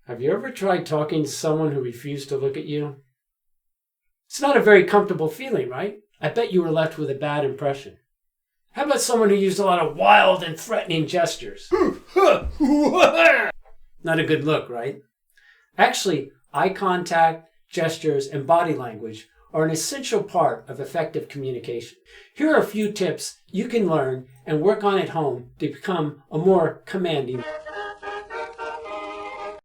Have you ever tried talking to someone who refused to look at you? It's not a very comfortable feeling, right? I bet you were left with a bad impression. How about someone who used a lot of wild and threatening gestures? Not a good look, right? Actually, eye contact, gestures, and body language are an essential part of effective communication. Here are a few tips you can learn and work on at home to become a more commanding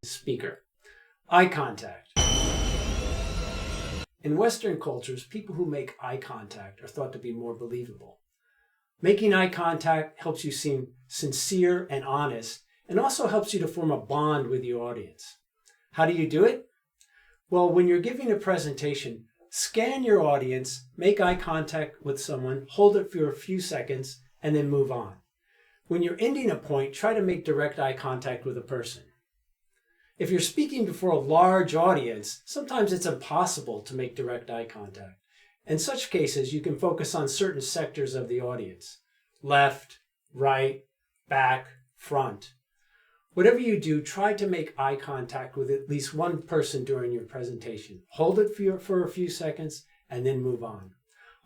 speaker. Eye contact. In Western cultures, people who make eye contact are thought to be more believable. Making eye contact helps you seem sincere and honest, and also helps you to form a bond with your audience. How do you do it? Well, when you're giving a presentation, scan your audience, make eye contact with someone, hold it for a few seconds, and then move on. When you're ending a point, try to make direct eye contact with a person. If you're speaking before a large audience, sometimes it's impossible to make direct eye contact. In such cases, you can focus on certain sectors of the audience: left, right, back, front. Whatever you do, try to make eye contact with at least one person during your presentation. Hold it for a few seconds and then move on.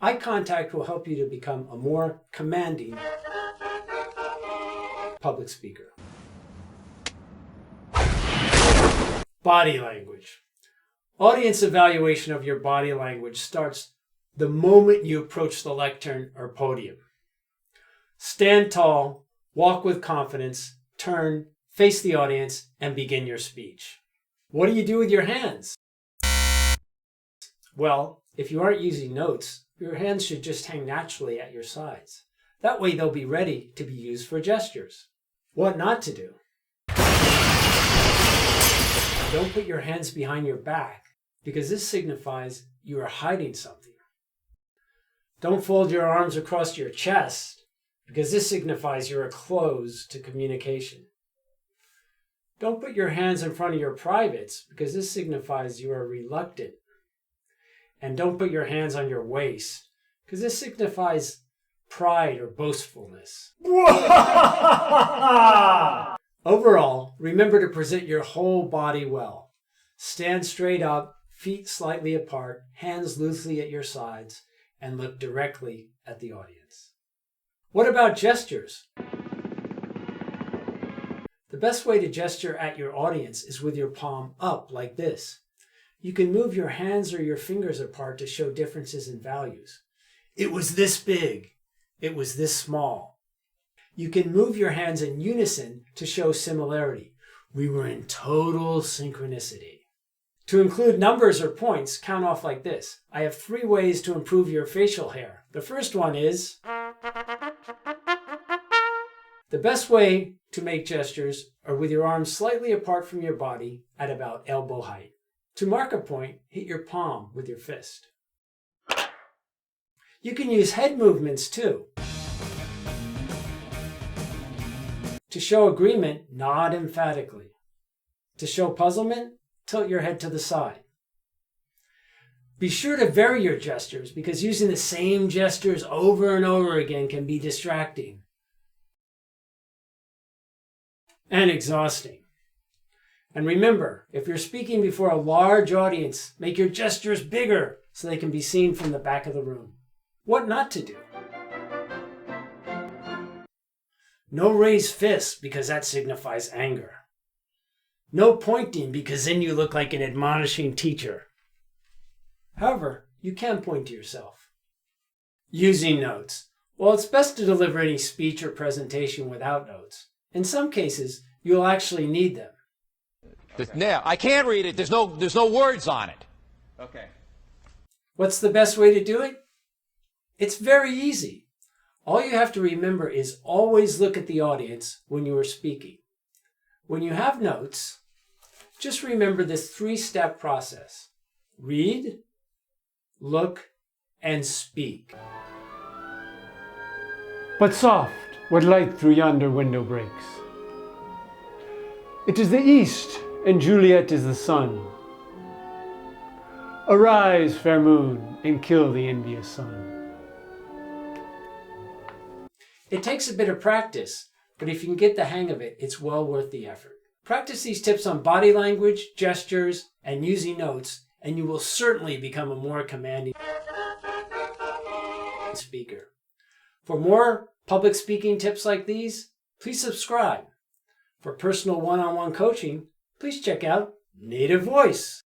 Eye contact will help you to become a more commanding public speaker. Body language. Audience evaluation of your body language starts the moment you approach the lectern or podium. Stand tall, walk with confidence, turn, face the audience, and begin your speech. What do you do with your hands? Well, if you aren't using notes, your hands should just hang naturally at your sides. That way they'll be ready to be used for gestures. What not to do? Don't put your hands behind your back, because this signifies you are hiding something. Don't fold your arms across your chest, because this signifies you are closed to communication. Don't put your hands in front of your privates, because this signifies you are reluctant. And don't put your hands on your waist, because this signifies pride or boastfulness. Overall, remember to present your whole body well. Stand straight up, feet slightly apart, hands loosely at your sides, and look directly at the audience. What about gestures? The best way to gesture at your audience is with your palm up like this. You can move your hands or your fingers apart to show differences in values. It was this big. It was this small. You can move your hands in unison to show similarity. We were in total synchronicity. To include numbers or points, count off like this. I have 3 ways to improve your facial hair. The first one is... The best way to make gestures are with your arms slightly apart from your body at about elbow height. To mark a point, hit your palm with your fist. You can use head movements too. To show agreement, nod emphatically. To show puzzlement, tilt your head to the side. Be sure to vary your gestures, because using the same gestures over and over again can be distracting and exhausting. And remember, if you're speaking before a large audience, make your gestures bigger so they can be seen from the back of the room. What not to do? No raised fists, because that signifies anger. No pointing, because then you look like an admonishing teacher. However, you can point to yourself. Using notes. Well, it's best to deliver any speech or presentation without notes. In some cases, you'll actually need them. Yeah, I can't read it. There's no words on it. Okay. What's the best way to do it? It's very easy. All you have to remember is always look at the audience when you are speaking. When you have notes, just remember this 3-step process. Read, look, and speak. But soft, what light through yonder window breaks? It is the east, and Juliet is the sun. Arise, fair moon, and kill the envious sun. It takes a bit of practice, but if you can get the hang of it, it's well worth the effort. Practice these tips on body language, gestures, and using notes, and you will certainly become a more commanding speaker. For more public speaking tips like these, please subscribe. For personal one-on-one coaching, please check out Native Voice.